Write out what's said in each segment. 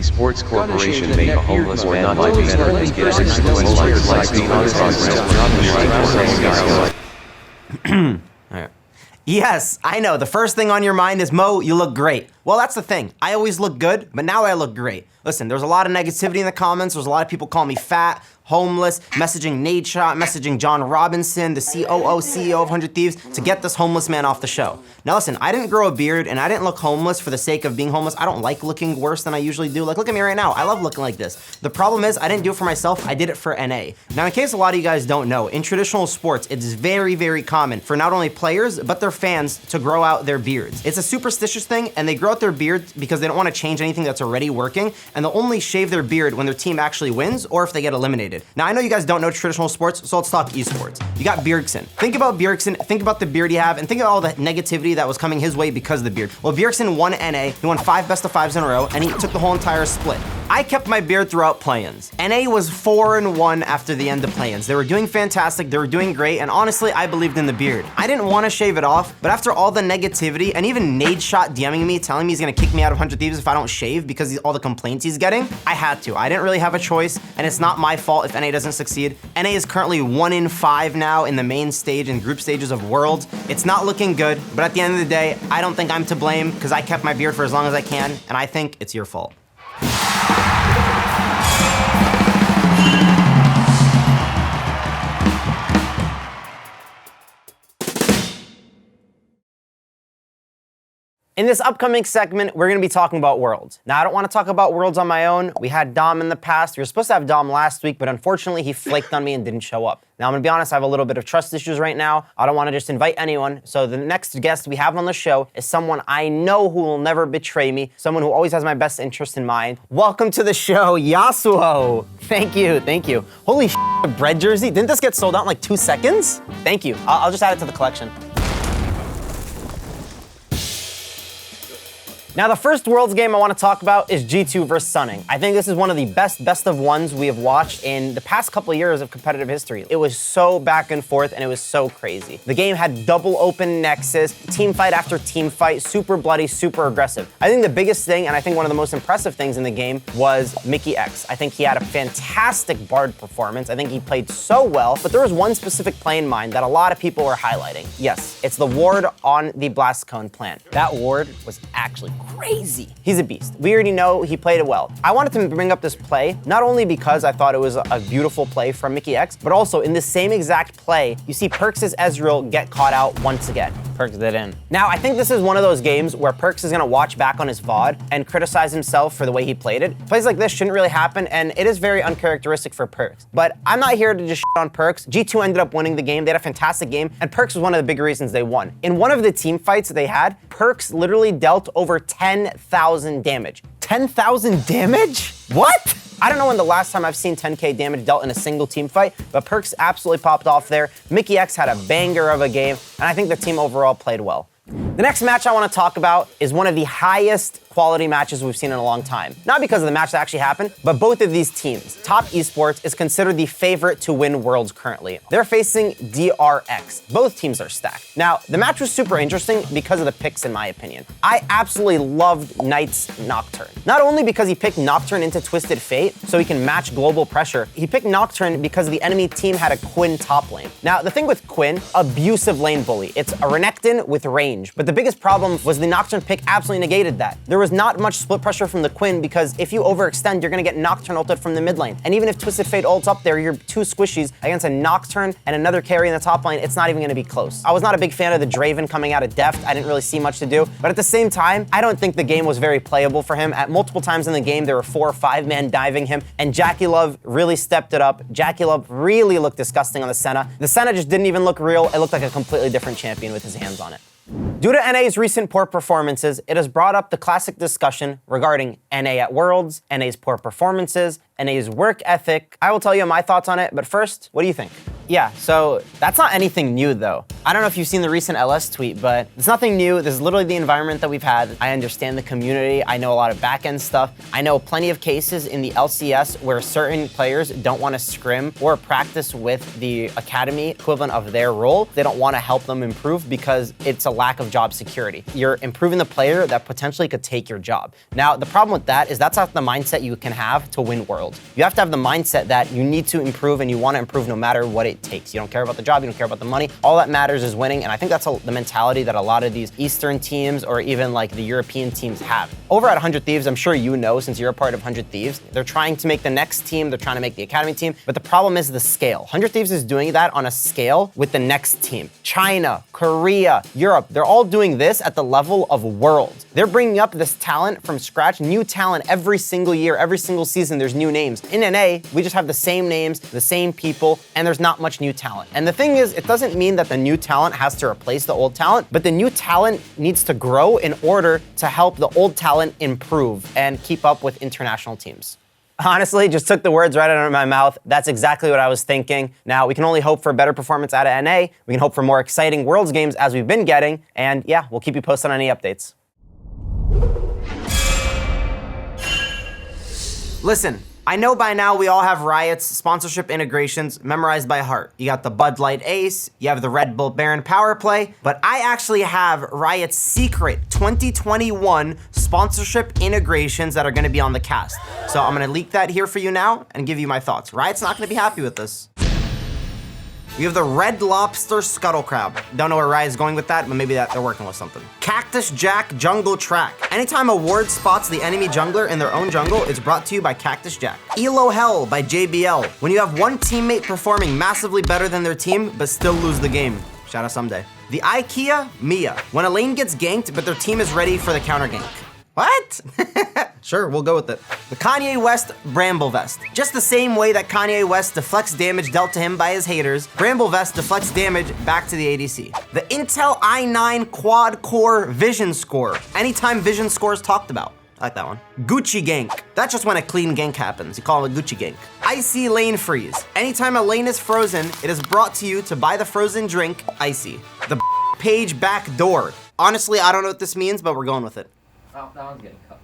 The Sports Corporation make a homeless man like veterans get homeless like being Alright. Yes, I know. The first thing on your mind is, Mo, you look great. Well, that's the thing. I always look good, but now I look great. Listen, there's a lot of negativity in the comments. There's a lot of people calling me fat, homeless, messaging Nadeshot, messaging John Robinson, the COO, CEO of 100 Thieves, to get this homeless man off the show. Now listen, I didn't grow a beard and I didn't look homeless for the sake of being homeless. I don't like looking worse than I usually do. Like, look at me right now. I love looking like this. The problem is I didn't do it for myself. I did it for NA. Now, in case a lot of you guys don't know, in traditional sports, it's very, very common for not only players, but their fans to grow out their beards. It's a superstitious thing, and they grow out their beards because they don't want to change anything that's already working, and they'll only shave their beard when their team actually wins or if they get eliminated. Now, I know you guys don't know traditional sports, so let's talk esports. You got Bjergsen. Think about Bjergsen, think about the beard he have, and think about all the negativity that was coming his way because of the beard. Well, Bjergsen won NA, he won 5 best of 5s in a row, and he took the whole entire split. I kept my beard throughout play-ins. NA was 4-1 after the end of play-ins. They were doing fantastic, they were doing great, and honestly, I believed in the beard. I didn't want to shave it off, but after all the negativity, and even Nadeshot DMing me, telling me he's gonna kick me out of 100 Thieves if I don't shave because all the complaints he's getting, I had to. I didn't really have a choice, and it's not my fault if NA doesn't succeed. NA is currently 1-5 now in the main stage and group stages of Worlds. It's not looking good, but at the end of the day, I don't think I'm to blame because I kept my beard for as long as I can, and I think it's your fault. In this upcoming segment, we're gonna be talking about Worlds. Now, I don't wanna talk about Worlds on my own. We had Dom in the past. We were supposed to have Dom last week, but unfortunately, he flaked on me and didn't show up. Now, I'm gonna be honest, I have a little bit of trust issues right now. I don't wanna just invite anyone. So the next guest we have on the show is someone I know who will never betray me, someone who always has my best interest in mind. Welcome to the show, Yassuo. Thank you, thank you. Holy shit, a bread jersey. Didn't this get sold out in like 2 seconds? Thank you. I'll just add it to the collection. Now, the first Worlds game I want to talk about is G2 versus Sunning. I think this is one of the best of ones we have watched in the past couple of years of competitive history. It was so back and forth, and it was so crazy. The game had double open nexus, team fight after team fight, super bloody, super aggressive. I think the biggest thing, and I think one of the most impressive things in the game, was mikyx. I think he had a fantastic Bard performance. I think he played so well, but there was one specific play in mind that a lot of people were highlighting. Yes, it's the ward on the blast cone plant. That ward was actually crazy. He's a beast. We already know he played it well. I wanted to bring up this play, not only because I thought it was a beautiful play from mikyx, but also in the same exact play, you see Perks' Ezreal get caught out once again. Perks didn't. Now, I think this is one of those games where Perks is gonna watch back on his VOD and criticize himself for the way he played it. Plays like this shouldn't really happen, and it is very uncharacteristic for Perks. But I'm not here to just shit on Perks. G2 ended up winning the game. They had a fantastic game, and Perks was one of the big reasons they won. In one of the team fights they had, Perks literally dealt over 10,000 damage. 10,000 damage? What? I don't know when the last time I've seen 10k damage dealt in a single team fight, but Perks absolutely popped off there. mikyx had a banger of a game, and I think the team overall played well. The next match I want to talk about is one of the highest quality matches we've seen in a long time. Not because of the match that actually happened, but both of these teams. Top Esports is considered the favorite to win Worlds currently. They're facing DRX. Both teams are stacked. Now, the match was super interesting because of the picks, in my opinion. I absolutely loved Knight's Nocturne. Not only because he picked Nocturne into Twisted Fate, so he can match global pressure, he picked Nocturne because the enemy team had a Quinn top lane. Now, the thing with Quinn, abusive lane bully. It's a Renekton with range, but the biggest problem was the Nocturne pick absolutely negated that. There was not much split pressure from the Quinn because if you overextend, you're gonna get Nocturne ulted from the mid lane. And even if Twisted Fate ults up there, you're 2 squishies against a Nocturne and another carry in the top lane, it's not even gonna be close. I was not a big fan of the Draven coming out of Deft. I didn't really see much to do. But at the same time, I don't think the game was very playable for him. At multiple times in the game, there were 4 or 5 men diving him, and JackeyLove really stepped it up. JackeyLove really looked disgusting on the Senna. The Senna just didn't even look real. It looked like a completely different champion with his hands on it. Due to NA's recent poor performances, it has brought up the classic discussion regarding NA at Worlds, NA's poor performances, NA's work ethic. I will tell you my thoughts on it, but first, what do you think? Yeah, so that's not anything new though. I don't know if you've seen the recent LS tweet, but it's nothing new. This is literally the environment that we've had. I understand the community. I know a lot of back-end stuff. I know plenty of cases in the LCS where certain players don't want to scrim or practice with the academy equivalent of their role. They don't want to help them improve because it's a lack of job security. You're improving the player that potentially could take your job. Now, the problem with that is that's not the mindset you can have to win World. You have to have the mindset that you need to improve and you want to improve no matter what it takes. You don't care about the job, you don't care about the money. All that matters is winning, and I think that's the mentality that a lot of these Eastern teams or even like the European teams have. Over at 100 Thieves, I'm sure you know, since you're a part of 100 Thieves, they're trying to make the next team, they're trying to make the academy team, but the problem is the scale. 100 Thieves is doing that on a scale with the next team. China, Korea, Europe, they're all doing this at the level of World. They're bringing up this talent from scratch, new talent every single year, every single season, there's new names. In NA, we just have the same names, the same people, and there's not much new talent. And the thing is, it doesn't mean that the new talent has to replace the old talent, but the new talent needs to grow in order to help the old talent improve and keep up with international teams. Honestly, just took the words right out of my mouth. That's exactly what I was thinking. Now, we can only hope for better performance out of NA. We can hope for more exciting Worlds games as we've been getting. And yeah, we'll keep you posted on any updates. Listen, I know by now we all have Riot's sponsorship integrations memorized by heart. You got the Bud Light Ace, you have the Red Bull Baron Power Play, but I actually have Riot's secret 2021 sponsorship integrations that are gonna be on the cast. So I'm gonna leak that here for you now and give you my thoughts. Riot's not gonna be happy with this. We have the Red Lobster Scuttle Crab. Don't know where Riot's going with that, but maybe that they're working with something. Cactus Jack Jungle Track. Anytime a ward spots the enemy jungler in their own jungle, it's brought to you by Cactus Jack. Elo Hell by JBL. When you have one teammate performing massively better than their team, but still lose the game. Shout out someday. The IKEA Mia. When a lane gets ganked, but their team is ready for the counter gank. What? Sure, we'll go with it. The Kanye West Bramble Vest. Just the same way that Kanye West deflects damage dealt to him by his haters, Bramble Vest deflects damage back to the ADC. The Intel i9 Quad Core Vision Score. Anytime Vision Score is talked about. I like that one. Gucci Gank. That's just when a clean gank happens. You call it a Gucci Gank. Icy Lane Freeze. Anytime a lane is frozen, it is brought to you to buy the frozen drink, Icy. The Page Back Door. Honestly, I don't know what this means, but we're going with it. Oh, that one's getting cut.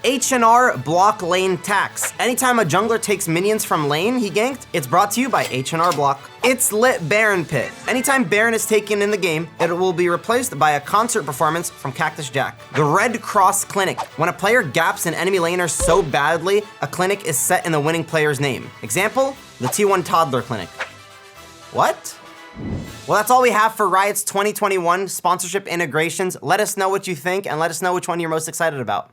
H&R Block Lane Tax. Anytime a jungler takes minions from lane he ganked, it's brought to you by H&R Block. It's Lit Baron Pit. Anytime Baron is taken in the game, it will be replaced by a concert performance from Cactus Jack. The Red Cross Clinic. When a player gaps an enemy laner so badly, a clinic is set in the winning player's name. Example, the T1 Toddler Clinic. What? Well, that's all we have for Riot's 2021 sponsorship integrations. Let us know what you think and let us know which one you're most excited about.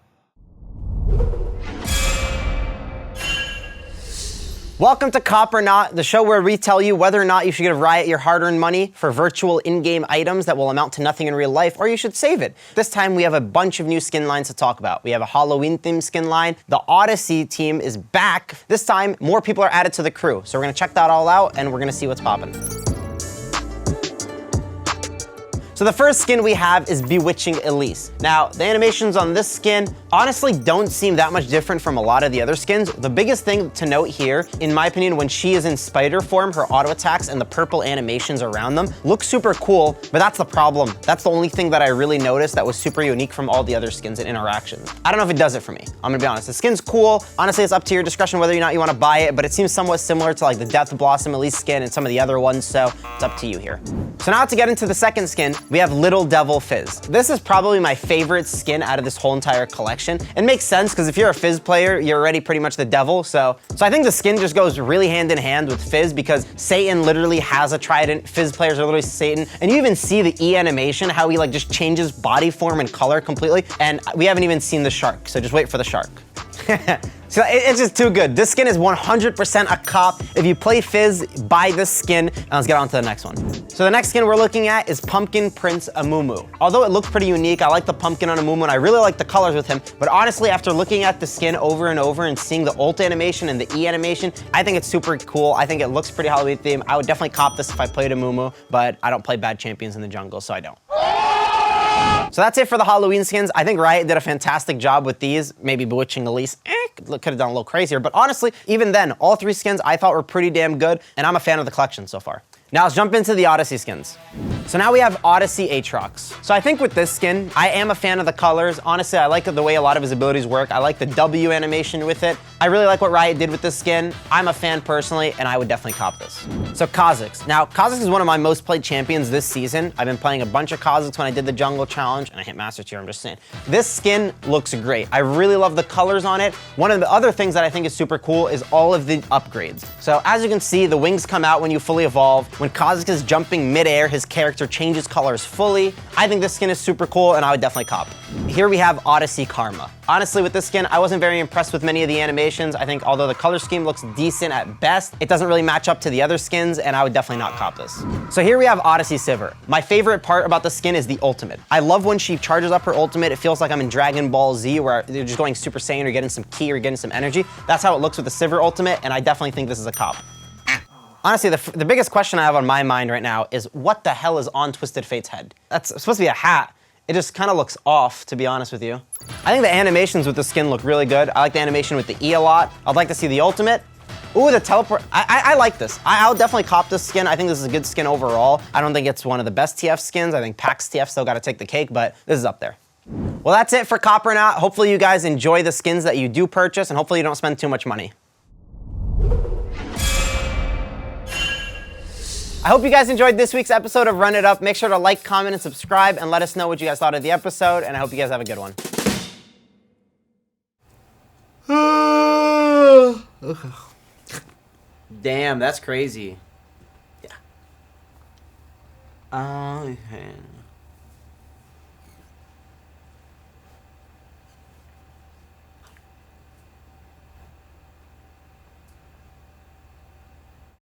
Welcome to Cop or Not, the show where we tell you whether or not you should give Riot your hard-earned money for virtual in-game items that will amount to nothing in real life, or you should save it. This time we have a bunch of new skin lines to talk about. We have a Halloween-themed skin line. The ODYSSEY team is back. This time, more people are added to the crew. So we're gonna check that all out and we're gonna see what's popping. So the first skin we have is Bewitching ELISE. Now, the animations on this skin honestly don't seem that much different from a lot of the other skins. The biggest thing to note here, in my opinion, when she is in spider form, her auto attacks and the purple animations around them look super cool, but that's the problem. That's the only thing that I really noticed that was super unique from all the other skins and interactions. I don't know if it does it for me. I'm gonna be honest. The skin's cool. Honestly, it's up to your discretion whether or not you wanna buy it, but it seems somewhat similar to like the Death Blossom ELISE skin and some of the other ones, so it's up to you here. So now to get into the second skin, we have Little Devil Fizz. This is probably my favorite skin out of this whole entire collection. It makes sense because if you're a Fizz player, you're already pretty much the devil. So I think the skin just goes really hand in hand with Fizz because Satan literally has a trident. Fizz players are literally Satan. And you even see the E animation, how he like just changes body form and color completely. And we haven't even seen the shark, so just wait for the shark. So it's just too good. This skin is 100% a cop. If you play Fizz, buy this skin, and let's get on to the next one. So the next skin we're looking at is Pumpkin Prince AMUMU. Although it looks pretty unique, I like the pumpkin on AMUMU, and I really like the colors with him, but honestly, after looking at the skin over and over and seeing the ult animation and the E animation, I think it's super cool. I think it looks pretty Halloween themed. I would definitely cop this if I played AMUMU, but I don't play bad champions in the jungle, so I don't. So that's it for the Halloween skins. I think Riot did a fantastic job with these. Maybe Bewitching ELISE, could have done a little crazier. But honestly, even then, all 3 skins I thought were pretty damn good, and I'm a fan of the collection so far. Now let's jump into the Odyssey skins. So now we have Odyssey Aatrox. So I think with this skin, I am a fan of the colors. Honestly, I like the way a lot of his abilities work. I like the W animation with it. I really like what Riot did with this skin. I'm a fan personally, and I would definitely cop this. So Kha'Zix. Now, Kha'Zix is one of my most played champions this season. I've been playing a bunch of Kha'Zix when I did the jungle challenge, and I hit Master Tier, I'm just saying. This skin looks great. I really love the colors on it. One of the other things that I think is super cool is all of the upgrades. So as you can see, the wings come out when you fully evolve. When Kha'Zix is jumping midair, his character changes colors fully. I think this skin is super cool, and I would definitely cop. Here we have Odyssey Karma. Honestly, with this skin, I wasn't very impressed with many of the animations. I think although the color scheme looks decent at best, it doesn't really match up to the other skins, and I would definitely not cop this. So here we have Odyssey Sivir. My favorite part about the skin is the ultimate. I love when she charges up her ultimate. It feels like I'm in Dragon Ball Z, where they're just going Super Saiyan or getting some ki or getting some energy. That's how it looks with the Sivir ultimate, and I definitely think this is a cop. Honestly, the biggest question I have on my mind right now is what the hell is on Twisted Fate's head? That's supposed to be a hat. It just kind of looks off, to be honest with you. I think the animations with the skin look really good. I like the animation with the E a lot. I'd like to see the ultimate. Ooh, the teleport. I like this. I'll definitely cop this skin. I think this is a good skin overall. I don't think it's one of the best TF skins. I think PAX TF still got to take the cake, but this is up there. Well, that's it for Coppering Out. Hopefully you guys enjoy the skins that you do purchase, and hopefully you don't spend too much money. I hope you guys enjoyed this week's episode of Run It Up. Make sure to like, comment, and subscribe, and let us know what you guys thought of the episode, and I hope you guys have a good one. Damn, that's crazy. Yeah. Okay.